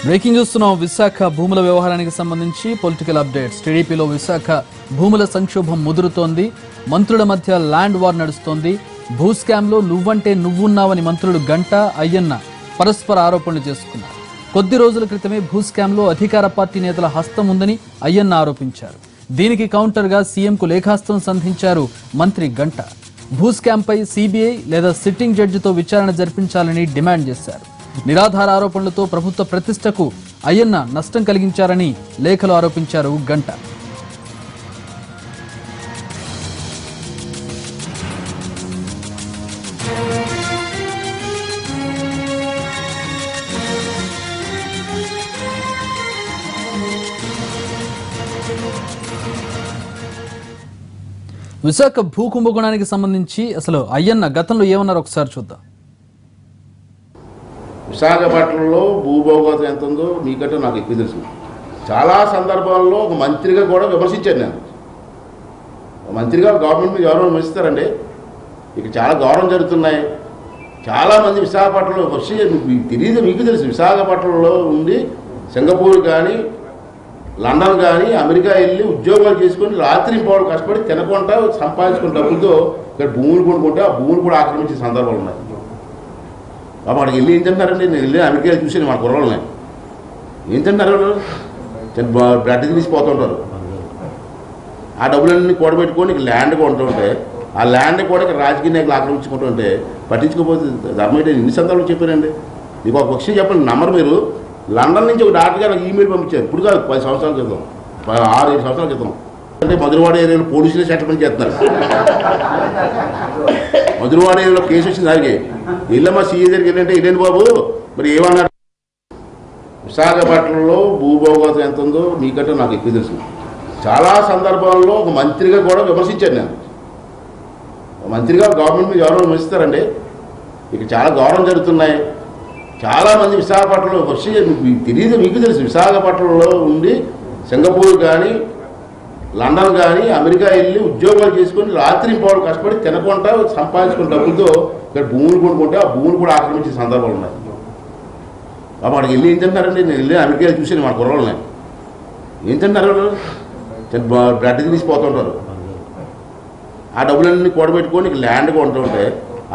Breaking చూస్తున్నాం. విశాఖ భూముల వ్యవహారానికి సంబంధించి పొలిటికల్ అప్డేట్స్. టీడీపీలో విశాఖ భూముల సంక్షోభం ముదురుతోంది. మంత్రుల మధ్య ల్యాండ్ వార్ నడుస్తోంది. భూ స్కామ్లో నువ్వంటే నువ్వున్నావని మంత్రులు గంటా, అయ్యన్న పరస్పర ఆరోపణలు చేసుకున్నారు. కొద్ది రోజుల క్రితమే భూ స్కామ్లో అధికార పార్టీ నేతల హస్తం ఉందని అయ్యన్న ఆరోపించారు. దీనికి కౌంటర్గా సీఎంకు లేఖాస్త్రం సంధించారు మంత్రి గంటా. భూ స్కామ్పై సీబీఐ లేదా సిట్టింగ్ జడ్జితో విచారణ జరిపించాలని డిమాండ్ చేశారు. నిరాధార ఆరోపణలతో ప్రభుత్వ ప్రతిష్టకు అయ్యన్న నష్టం కలిగించారని లేఖలో ఆరోపించారు గంటా. విశాఖ భూ కుంభకోణానికి సంబంధించి అసలు అయ్యన్న గతంలో ఏమన్నారు ఒకసారి చూద్దాం. విశాఖపట్నంలో భూభౌగోళం ఎంత ఉందో మీకంటే నాకు ఎక్కువ తెలుసు. చాలా సందర్భాల్లో ఒక మంత్రిగా కూడా విమర్శించాను నేను. మంత్రిగా గవర్నమెంట్ మీద ఎవరో విమర్శిస్తారండి. ఇక చాలా గౌరవం జరుగుతున్నాయి. చాలామంది విశాఖపట్నంలో మీకు తెలియదు, మీకు తెలుసు. విశాఖపట్నంలో ఉండి సింగపూర్ కానీ లండన్ కానీ అమెరికా వెళ్ళి ఉద్యోగాలు చేసుకొని రాత్రి పావులు కష్టపడి తినకుండా సంపాదించుకున్న డబ్బులతో ఇక్కడ భూములు కొనుక్కుంటే ఆ భూములు కూడా ఆక్రమించే సందర్భాలు ఉన్నాయి. అక్కడికి వెళ్ళి ఏం తింటున్నారండి? నేను వెళ్ళి అమెరికా చూసాను మా కుర్రలని. ఏం తింటున్నారు? బ్రెడ్ తీసిపోతుంటారు. ఆ డబ్బులన్నీ కూడబెట్టుకొని ల్యాండ్ కొంటుంటే ఆ ల్యాండ్ కూడా ఇక్కడ రాజకీయ నాయకులు ఆక్రమించుకుంటుంటే పట్టించుకోకపోతే ధర్మేట ఎన్ని సందర్భాలు చెప్పారండి. మీకు ఒక విషయం చెప్పండి, నమ్మరు మీరు. లండన్ నుంచి ఒక డాక్టర్ గారు ఈమెయిల్ పంపించారు. ఇప్పుడు కాదు, 10 సంవత్సరాల క్రితం, 6-7 సంవత్సరాల క్రితం. అంటే మధురవాడ ఏరియాలో పోలీసులే సెటిల్మెంట్ చేస్తున్నారు. మధురవాడ ఏరియాలో కేసు వచ్చింది. దానికి ఇల్లమ్మ సీఏ దగ్గరికి వెళ్ళంటే ఇదేంటి బాబు మరి ఏమన్నారు? విశాఖపట్నంలో భూభౌగోళం ఎంత ఉందో మీకంటే నాకు ఎక్కువ తెలుసు. చాలా సందర్భాల్లో ఒక మంత్రిగా కూడా విమర్శించాను నేను. మంత్రిగా గవర్నమెంట్ మీద ఎవరో విమర్శిస్తారండి. ఇక చాలా గౌరవం జరుగుతున్నాయి. చాలామంది విశాఖపట్నంలో మీకు తెలియదు, మీకు తెలుసు. విశాఖపట్నంలో ఉండి సింగపూర్ కానీ లండన్ కానీ అమెరికా వెళ్ళి ఉద్యోగాలు చేసుకొని రాత్రి పావులు కష్టపడి తినకుండా సంపాదించుకున్న డబ్బులతో ఇక్కడ భూములు కొనుక్కుంటే ఆ భూములు కూడా ఆక్రమించే సందర్భాలు ఉన్నాయి. అక్కడికి వెళ్ళి ఏం తింటున్నారండి? నేను వెళ్ళి అమెరికా చూసాను మా కుర్రలని. ఏం తింటున్నారు? బ్రెడ్ తీసిపోతుంటారు. ఆ డబ్బులన్నీ కూడబెట్టుకొని ల్యాండ్ కొంటుంటే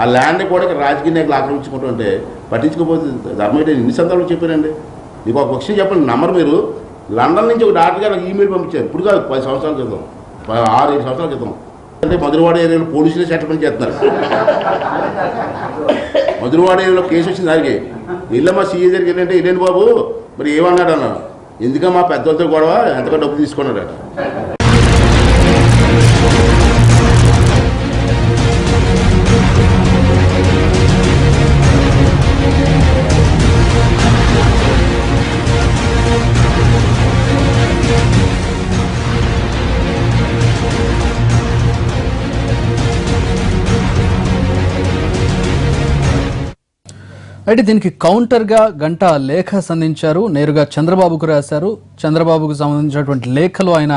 ఆ ల్యాండ్ కూడా ఇక్కడ రాజకీయ నాయకులు ఆక్రమించుకుంటుంటే పట్టించుకోకపోతే ధర్మేట ఎన్ని సందర్భాలు చెప్పారండి. మీకు ఒక విషయం చెప్పండి, నమ్మరు మీరు. లండన్ నుంచి ఒక డాక్టర్ గారు ఈమెయిల్ పంపించారు. ఇప్పుడు కాదు, 10 సంవత్సరాల క్రితం, 6-7 సంవత్సరాల క్రితం. అంటే మధురవాడ ఏరియాలో పోలీసులే సెటిల్మెంట్ చేస్తున్నారు. మధురవాడ ఏరియాలో కేసు వచ్చింది. దానికి ఇల్లమ్మ సీఏ దగ్గరికి వెళ్ళంటే ఇదేంటి బాబు మరి ఏమన్నాడు అన్నాడు. ఎందుకో మా పెద్దలతో గొడవ, ఎంతగా డబ్బు తీసుకున్నాడట. అయితే దీనికి కౌంటర్గా గంటా లేఖ సంధించారు. నేరుగా చంద్రబాబుకు రాశారు. చంద్రబాబుకు సంబంధించినటువంటి లేఖలో ఆయన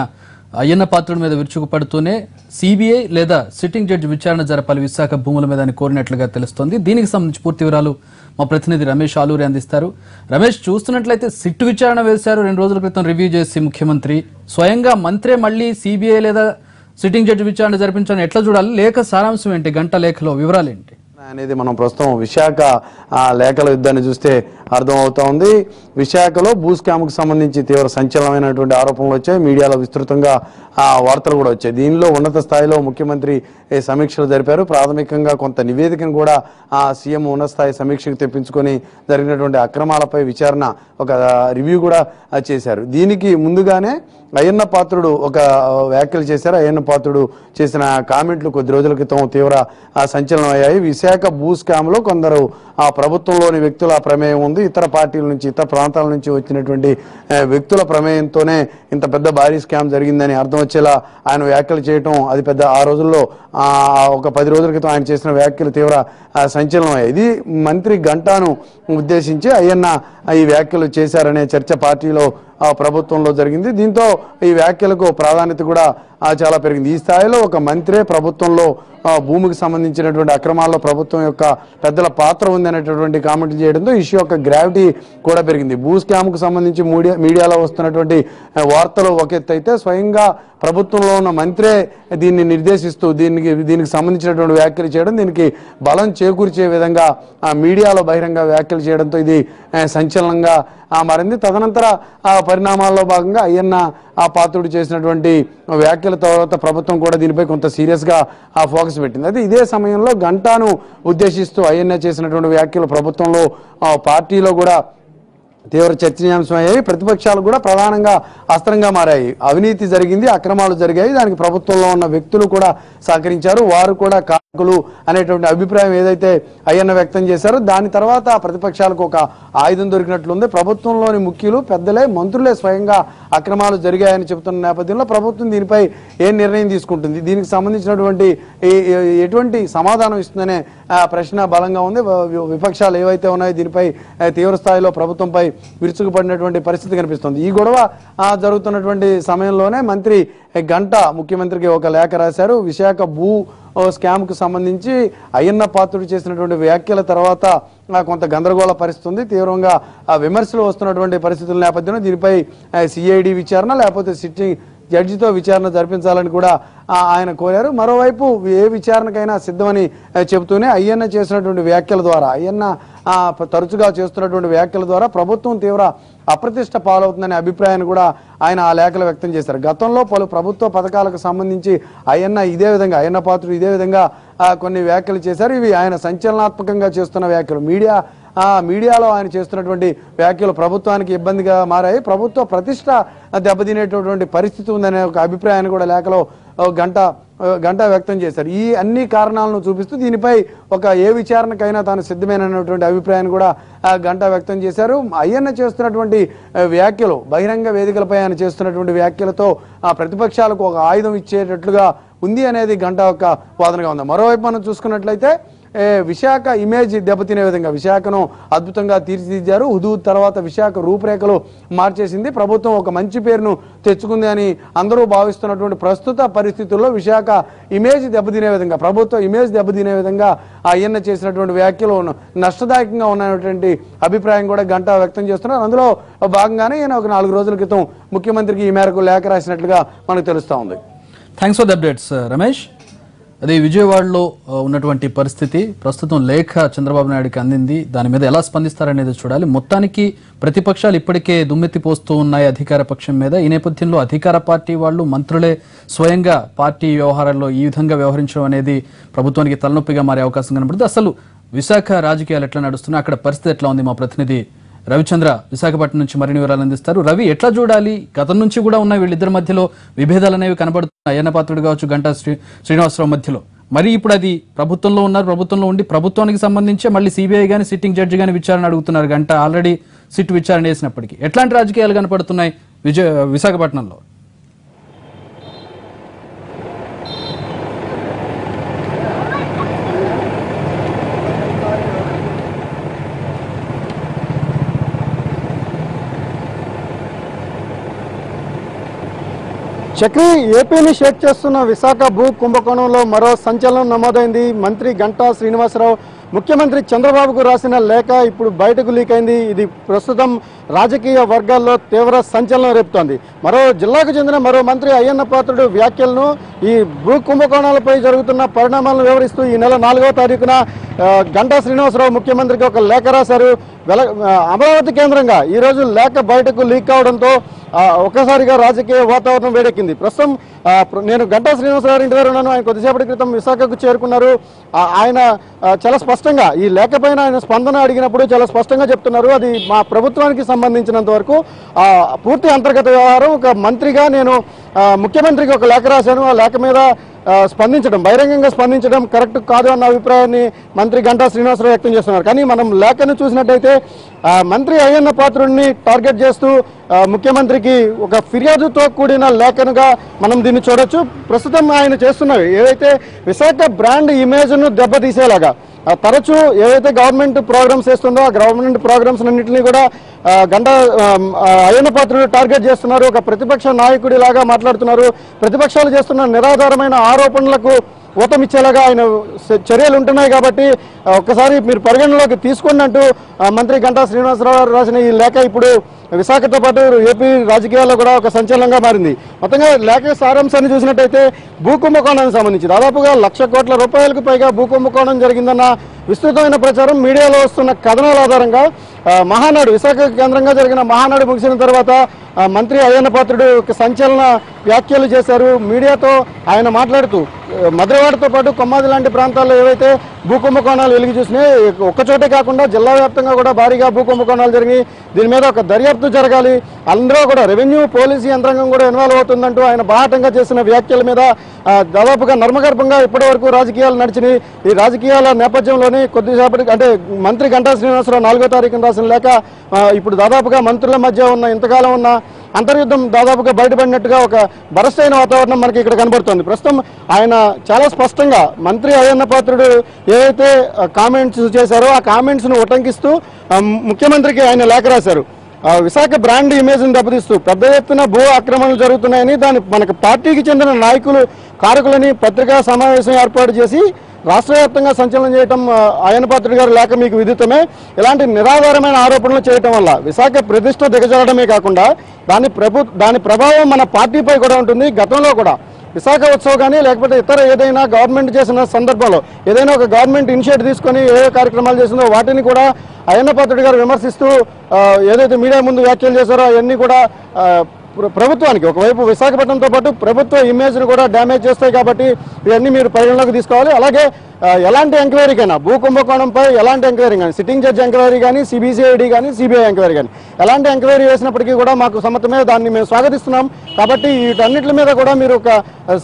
అయ్యన్న పాత్రుడి మీద విరుచుకుపడుతూనే సీబీఐ లేదా సిట్టింగ్ జడ్జి విచారణ జరపాలి విశాఖ భూముల మీద అని కోరినట్లుగా తెలుస్తోంది. దీనికి సంబంధించి పూర్తి వివరాలు మా ప్రతినిధి రమేష్ ఆలూరి అందిస్తారు. రమేష్, చూస్తున్నట్లయితే సిట్టు విచారణ వేశారు 2 రోజుల క్రితం రివ్యూ చేసి ముఖ్యమంత్రి. స్వయంగా మంత్రే మళ్ళీ సీబీఐ లేదా సిట్టింగ్ జడ్జి విచారణ జరిపించాలని ఎట్లా చూడాలి? లేఖ సారాంశం ఏంటి? గంటా లేఖలో వివరాలు ఏంటి అనేది మనం ప్రస్తుతం విశాఖ లేఖల యుద్ధాన్ని చూస్తే అర్థమవుతా ఉంది. విశాఖలో భూ స్కామ్కు సంబంధించి తీవ్ర సంచలనమైనటువంటి ఆరోపణలు వచ్చాయి. మీడియాలో విస్తృతంగా వార్తలు కూడా వచ్చాయి. దీనిలో ఉన్నత స్థాయిలో ముఖ్యమంత్రి సమీక్షలు జరిపారు. ప్రాథమికంగా కొంత నివేదికను కూడా సీఎం ఉన్నత స్థాయి సమీక్షకు తెప్పించుకొని జరిగినటువంటి అక్రమాలపై విచారణ ఒక రివ్యూ కూడా చేశారు. దీనికి ముందుగానే అయ్యన్న పాత్రుడు ఒక వ్యాఖ్యలు చేశారు. అయ్యన్న పాత్రుడు చేసిన కామెంట్లు కొద్ది రోజుల క్రితం తీవ్ర సంచలనమయ్యాయి. విశాఖ భూ స్కామ్లో కొందరు ఆ ప్రభుత్వంలోని వ్యక్తుల ప్రమేయం ఉంది, ఇతర పార్టీల నుంచి ఇతర ప్రాంతాల నుంచి వచ్చినటువంటి వ్యక్తుల ప్రమేయంతోనే ఇంత పెద్ద భారీ స్కామ్ జరిగిందని అర్థం వచ్చేలా ఆయన వ్యాఖ్యలు చేయటం అది పెద్ద. ఆ రోజుల్లో ఒక 10 రోజుల క్రితం ఆయన చేసిన వ్యాఖ్యలు తీవ్ర సంచలనం. ఇది మంత్రి గంటాను ఉద్దేశించి అయ్యన్న ఈ వ్యాఖ్యలు చేశారనే చర్చ పార్టీలో ప్రభుత్వంలో జరిగింది. దీంతో ఈ వ్యాఖ్యలకు ప్రాధాన్యత కూడా చాలా పెరిగింది. ఈ స్థాయిలో ఒక మంత్రే ప్రభుత్వంలో భూమికి సంబంధించినటువంటి అక్రమాల్లో ప్రభుత్వం యొక్క పెద్దల పాత్ర ఉంది అనేటటువంటి కామెంట్లు చేయడంతో ఇష్యూ యొక్క గ్రావిటీ కూడా పెరిగింది. భూ స్కామ్కు సంబంధించి మీడియాలో వస్తున్నటువంటి వార్తలు ఒక ఎత్తు అయితే స్వయంగా ప్రభుత్వంలో ఉన్న మంత్రే దీన్ని నిర్దేశిస్తూ దీనికి సంబంధించినటువంటి వ్యాఖ్యలు చేయడం, దీనికి బలం చేకూర్చే విధంగా మీడియాలో బహిరంగ వ్యాఖ్యలు చేయడంతో ఇది సంచలనంగా మారింది. తదనంతర పరిణామాల్లో భాగంగా అయ్యన్న పాత్రుడు చేసినటువంటి వ్యాఖ్యల తర్వాత ప్రభుత్వం కూడా దీనిపై కొంత సీరియస్గా ఫోకస్ పెట్టింది. అయితే ఇదే సమయంలో గంటాను ఉద్దేశిస్తూ అయ్యన్న చేసినటువంటి వ్యాఖ్యలు ప్రభుత్వంలో పార్టీలో కూడా తీవ్ర చర్చనీయాంశం అయ్యాయి. ప్రతిపక్షాలు కూడా ప్రధానంగా అస్త్రంగా మారాయి. అవినీతి జరిగింది, అక్రమాలు జరిగాయి, దానికి ప్రభుత్వంలో ఉన్న వ్యక్తులు కూడా సహకరించారు, వారు కూడా కారకులు అనేటువంటి అభిప్రాయం ఏదైతే అయ్యన్న వ్యక్తం చేశారో దాని తర్వాత ప్రతిపక్షాలకు ఒక ఆయుధం దొరికినట్లుంది. ప్రభుత్వంలోని ముఖ్యులు పెద్దలే మంత్రులే స్వయంగా అక్రమాలు జరిగాయని చెబుతున్న నేపథ్యంలో ప్రభుత్వం దీనిపై ఏం నిర్ణయం తీసుకుంటుంది, దీనికి సంబంధించినటువంటి ఎటువంటి సమాధానం ఇస్తుందనే ప్రశ్న బలంగా ఉంది. విపక్షాలు ఏవైతే ఉన్నాయో దీనిపై తీవ్ర స్థాయిలో ప్రభుత్వంపై విరుచుకుపడినటువంటి పరిస్థితి కనిపిస్తుంది. ఈ గొడవ జరుగుతున్నటువంటి సమయంలోనే మంత్రి గంట ముఖ్యమంత్రికి ఒక లేఖ రాశారు. విశాఖ భూ స్కామ్కు సంబంధించి అయ్యన్న పాత్రుడు చేసినటువంటి వ్యాఖ్యల తర్వాత కొంత గందరగోళ పరిస్థితి ఉంది. తీవ్రంగా విమర్శలు వస్తున్నటువంటి పరిస్థితుల నేపథ్యంలో దీనిపై సిఐడి విచారణ లేకపోతే సిట్టింగ్ జడ్జితో విచారణ జరిపించాలని కూడా ఆయన కోరారు. మరోవైపు ఏ విచారణకైనా సిద్ధమని చెబుతూనే అయ్యన్న చేసినటువంటి వ్యాఖ్యల ద్వారా అయ్యన్న తరచుగా చేస్తున్నటువంటి వ్యాఖ్యల ద్వారా ప్రభుత్వం తీవ్ర అప్రతిష్ట పాలవుతుందనే అభిప్రాయాన్ని కూడా ఆయన ఆ లేఖలు వ్యక్తం చేశారు. గతంలో పలు ప్రభుత్వ పథకాలకు సంబంధించి అయ్యన్న పాత్రుడు ఇదే విధంగా కొన్ని వ్యాఖ్యలు చేశారు. ఇవి ఆయన సంచలనాత్మకంగా చేస్తున్న వ్యాఖ్యలు. మీడియాలో ఆయన చేస్తున్నటువంటి వ్యాఖ్యలు ప్రభుత్వానికి ఇబ్బందిగా మారాయి, ప్రభుత్వ ప్రతిష్ట దెబ్బతినేటటువంటి పరిస్థితి ఉందనే ఒక అభిప్రాయాన్ని కూడా లేఖలో గంట వ్యక్తం చేశారు. ఈ అన్ని కారణాలను చూపిస్తూ దీనిపై ఏ విచారణకైనా తాను సిద్ధమైనటువంటి అభిప్రాయాన్ని కూడా గంట వ్యక్తం చేశారు. అయ్యన్న చేస్తున్నటువంటి వ్యాఖ్యలు బహిరంగ వేదికలపై ఆయన చేస్తున్నటువంటి వ్యాఖ్యలతో ప్రతిపక్షాలకు ఒక ఆయుధం ఇచ్చేటట్లుగా ఉంది అనేది గంట యొక్క వాదనగా ఉంది. మరోవైపు మనం చూసుకున్నట్లయితే విశాఖ ఇమేజ్ దెబ్బతినే విధంగా విశాఖను అద్భుతంగా తీర్చిదిద్దారు. హుదూద్ తర్వాత విశాఖ రూపురేఖలు మార్చేసింది. ప్రభుత్వం ఒక మంచి పేరును తెచ్చుకుంది అని అందరూ భావిస్తున్నటువంటి ప్రస్తుత పరిస్థితుల్లో విశాఖ ఇమేజ్ దెబ్బతినే విధంగా ప్రభుత్వ ఇమేజ్ దెబ్బతినే విధంగా అయ్యన్న చేసినటువంటి వ్యాఖ్యలు నష్టదాయకంగా ఉన్నటువంటి అభిప్రాయం కూడా గంట వ్యక్తం చేస్తున్నారు. అందులో భాగంగానే ఈయన ఒక 4 రోజుల క్రితం ముఖ్యమంత్రికి ఈ మేరకు లేఖ రాసినట్లుగా మనకు తెలుస్తూ ఉంది. Thanks for the updates Ramesh. అదే విజయవాడలో ఉన్నటువంటి పరిస్థితి ప్రస్తుతం లేఖ చంద్రబాబు నాయుడుకి అందింది. దాని మీద ఎలా స్పందిస్తారనేది చూడాలి. మొత్తానికి ప్రతిపక్షాలు ఇప్పటికే దుమ్మెత్తిపోస్తూ ఉన్నాయి అధికార పక్షం మీద. ఈ నేపథ్యంలో అధికార పార్టీ వాళ్ళు మంత్రులే స్వయంగా పార్టీ వ్యవహారాల్లో ఈ విధంగా వ్యవహరించడం అనేది ప్రభుత్వానికి తలనొప్పిగా మారే అవకాశం కనబడుతుంది. అసలు విశాఖ రాజకీయాలు ఎట్లా నడుస్తున్నాయి, అక్కడ పరిస్థితి ఎట్లా ఉంది, మా ప్రతినిధి రవిచంద్ర విశాఖపట్నం నుంచి మరిన్ని వివరాలు అందిస్తారు. రవి, ఎట్లా చూడాలి? గతం నుంచి కూడా ఉన్న వీళ్ళిద్దరి మధ్యలో విభేదాలు అనేవి కనబడుతున్నాయి. అయ్యన్న పాత్రుడు కావచ్చు, గంటా శ్రీనివాసరావు మధ్యలో. మరి ఇప్పుడు అది ప్రభుత్వంలో ఉన్నారు, ప్రభుత్వంలో ఉండి ప్రభుత్వానికి సంబంధించి మళ్ళీ సిబిఐ గానీ సిట్టింగ్ జడ్జి గానీ విచారణ అడుగుతున్నారు. గంట ఆల్రెడీ సిట్ విచారణ చేసినప్పటికీ ఎట్లాంటి రాజకీయాలు కనపడుతున్నాయి విశాఖపట్నంలో? చక్రి, ఏపీని షేక్ చేస్తున్న విశాఖ భూ కుంభకోణంలో మరో సంచలనం నమోదైంది. మంత్రి గంటా శ్రీనివాసరావు ముఖ్యమంత్రి చంద్రబాబుకు రాసిన లేఖ ఇప్పుడు బయటకు లీక్ అయింది. ఇది ప్రస్తుతం రాజకీయ వర్గాల్లో తీవ్ర సంచలనం రేపుతోంది. జిల్లాకు చెందిన మరో మంత్రి అయ్యన్న పాత్రుడు వ్యాఖ్యలను ఈ భూ కుంభకోణాలపై జరుగుతున్న పరిణామాలను వివరిస్తూ ఈ నెల 4వ తారీఖున గంటా శ్రీనివాసరావు ముఖ్యమంత్రికి ఒక లేఖ రాశారు. అమరావతి కేంద్రంగా ఈరోజు లేఖ బయటకు లీక్ కావడంతో ఒక్కసారిగా రాజకీయ వాతావరణం వేడెక్కింది. ప్రస్తుతం నేను గంటా శ్రీనివాసరావు ఇంటి దగ్గర ఉన్నాను. ఆయన కొద్దిసేపటి క్రితం విశాఖకు చేరుకున్నారు. ఆయన చాలా స్పష్టంగా ఈ లేఖ పైన ఆయన స్పందన అడిగినప్పుడు చాలా స్పష్టంగా చెప్తున్నారు. అది మా ప్రభుత్వానికి సంబంధించినంత వరకు పూర్తి అంతర్గత వ్యవహారం. ఒక మంత్రిగా నేను ముఖ్యమంత్రికి ఒక లేఖ రాశాను. ఆ లేఖ మీద బహిరంగంగా స్పందించడం కరెక్ట్ కాదు అన్న అభిప్రాయాన్ని మంత్రి గంటా శ్రీనివాసరావు వ్యక్తం చేస్తున్నారు. కానీ మనం లేఖను చూసినట్టయితే మంత్రి అయ్యన్న పాత్రుడిని టార్గెట్ చేస్తూ ముఖ్యమంత్రికి ఒక ఫిర్యాదుతో కూడిన లేఖనుగా మనం దీన్ని చూడొచ్చు. ప్రస్తుతం ఆయన చేస్తున్నవి ఏవైతే విశాఖ బ్రాండ్ ఇమేజ్ను దెబ్బతీసేలాగా తరచూ ఏవైతే గవర్నమెంట్ ప్రోగ్రామ్స్ చేస్తుందో ఆ గవర్నమెంట్ ప్రోగ్రామ్స్ అన్నింటినీ కూడా గంటా అయ్యన్న పాత్రుడు టార్గెట్ చేస్తున్నారు. ఒక ప్రతిపక్ష నాయకుడిలాగా మాట్లాడుతున్నారు. ప్రతిపక్షాలు చేస్తున్న నిరాధారమైన ఆరోపణలకు ఊతమిచ్చేలాగా ఆయన చర్యలు ఉంటున్నాయి. కాబట్టి ఒక్కసారి మీరు పరిగణలోకి తీసుకోండి అంటూ మంత్రి గంటా శ్రీనివాసరావు గారు రాసిన ఈ లేఖ ఇప్పుడు విశాఖతో పాటు ఏపీ రాజకీయాల్లో కూడా ఒక సంచలనంగా మారింది. మొత్తంగా లేఖ సారాంశాన్ని చూసినట్టయితే భూ కుంభకోణానికి సంబంధించి దాదాపుగా 1,00,000 కోట్ల రూపాయలకు పైగా భూ కుంభకోణం జరిగిందన్న విస్తృతమైన ప్రచారం మీడియాలో వస్తున్న కథనాల ఆధారంగా మహానాడు విశాఖ కేంద్రంగా జరిగిన మహానాడు ముగిసిన తర్వాత మంత్రి అయ్యన్న పాత్రుడు సంచలన వ్యాఖ్యలు చేశారు. మీడియాతో ఆయన మాట్లాడుతూ మధురవాడతో పాటు కొమ్మాది లాంటి ప్రాంతాల్లో ఏవైతే భూ కుంభకోణాలు వెలుగు చూసినాయి, ఒక్కచోటే కాకుండా జిల్లా వ్యాప్తంగా కూడా భారీగా భూ కుంభకోణాలు జరిగినాయి. దీని మీద ఒక దర్యాప్తు జరగాలి, అందులో కూడా రెవెన్యూ పోలీసు యంత్రాంగం కూడా ఇన్వాల్వ్ అవుతుందంటూ ఆయన బాహాటంగా చేసిన వ్యాఖ్యల మీద దాదాపుగా నర్మగర్భంగా ఇప్పటి వరకు రాజకీయాలు నడిచినాయి. ఈ రాజకీయాల నేపథ్యంలోనే కొద్దిసేపటి అంటే మంత్రి గంటా శ్రీనివాసరావు 4వ తారీఖున రాసిన లేఖ ఇప్పుడు దాదాపుగా మంత్రుల మధ్య ఉన్న ఇంతకాలం ఉన్న అంతర్యుద్ధం దాదాపుగా బయటపడినట్టుగా ఒక బరస్టైన వాతావరణం మనకి ఇక్కడ కనబడుతుంది. ప్రస్తుతం ఆయన చాలా స్పష్టంగా మంత్రి అయ్యన్న పాత్రుడు ఏవైతే కామెంట్స్ చేశారో ఆ కామెంట్స్ను ఉటంకిస్తూ ముఖ్యమంత్రికి ఆయన లేఖ రాశారు. విశాఖ బ్రాండ్ ఇమేజ్ని దెబ్బతీస్తూ పెద్ద ఎత్తున భూ ఆక్రమణలు జరుగుతున్నాయని దాని మనకు పార్టీకి చెందిన నాయకులు కారకులని పత్రికా సమావేశం ఏర్పాటు చేసి రాష్ట్ర వ్యాప్తంగా సంచలనం చేయడం అయ్యన్న పాత్రుడు గారి లేఖ మీకు విదితమే. ఇలాంటి నిరాధారమైన ఆరోపణలు చేయడం వల్ల విశాఖ ప్రతిష్ట దిగజారడమే కాకుండా దాని ప్రభావం మన పార్టీపై కూడా ఉంటుంది. గతంలో కూడా విశాఖ ఉత్సవం కానీ లేకపోతే ఇతర ఏదైనా గవర్నమెంట్ చేసిన సందర్భంలో ఏదైనా ఒక గవర్నమెంట్ ఇనిషియేటివ్ తీసుకొని ఏ కార్యక్రమాలు చేసిందో వాటిని కూడా అయ్యన్న పాత్రుడు గారు విమర్శిస్తూ ఏదైతే మీడియా ముందు వ్యాఖ్యలు చేశారో అవన్నీ కూడా ప్రభుత్వానికి ఒకవైపు విశాఖపట్నంతో పాటు ప్రభుత్వ ఇమేజ్ను కూడా డ్యామేజ్ చేస్తాయి. కాబట్టి ఇవన్నీ మీరు పరిగణలోకి తీసుకోవాలి. అలాగే ఎలాంటి ఎంక్వైరీకైనా భూ కుంభకోణంపై ఎలాంటి ఎంక్వైరీ కానీ సిట్టింగ్ జడ్జి ఎంక్వైరీ కానీ సిబిసిఐడి కానీ సిబిఐ ఎంక్వైరీ కానీ ఎలాంటి ఎంక్వైరీ వేసినప్పటికీ కూడా మాకు సమ్మతమే, దాన్ని మేము స్వాగతిస్తున్నాం. కాబట్టి వీటన్నిటి మీద కూడా మీరు ఒక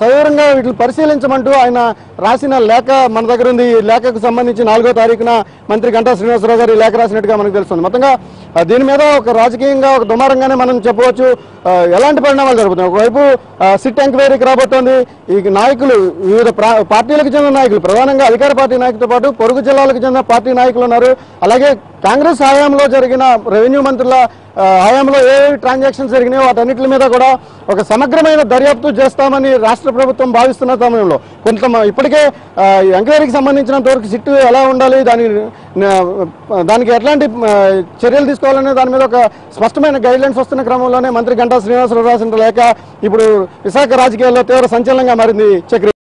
సవివరంగా వీటిని పరిశీలించమంటూ ఆయన రాసిన లేఖ మన దగ్గర ఉంది. ఈ లేఖకు సంబంధించి 4వ తారీఖున మంత్రి గంటా శ్రీనివాసరావు గారు ఈ లేఖ రాసినట్టుగా మనకు తెలుస్తుంది. మొత్తంగా దీని మీద ఒక రాజకీయంగా ఒక దుమారంగానే మనం చెప్పవచ్చు. ఎలాంటి పరిణామాలు జరుగుతున్నాయి, ఒకవైపు సిట్ ఎంక్వైరీకి రాబోతోంది. ఈ నాయకులు వివిధ పార్టీలకు చెందిన నాయకులు ప్రధానంగా అధికార పార్టీ నాయకులతో పాటు పొరుగు జిల్లాలకు చెందిన పార్టీ నాయకులు ఉన్నారు. అలాగే కాంగ్రెస్ హయాంలో జరిగిన రెవెన్యూ మంత్రుల హయాంలో ఏ ట్రాన్సాక్షన్స్ జరిగినాయో వాటన్నిటి మీద కూడా ఒక సమగ్రమైన దర్యాప్తు చేస్తామని రాష్ట్ర ప్రభుత్వం భావిస్తున్న సమయంలో ఇప్పటికే ఎంక్వైరీకి సంబంధించినంత వరకు సిట్టు ఎలా ఉండాలి, దానికి ఎట్లాంటి చర్యలు తీసుకోవాలనే దాని మీద ఒక స్పష్టమైన గైడ్లైన్స్ వస్తున్న క్రమంలోనే మంత్రి గంటా శ్రీనివాసరావు రాసిన లేఖ ఇప్పుడు విశాఖ రాజకీయాల్లో తీవ్ర సంచలనంగా మారింది. చక్రి.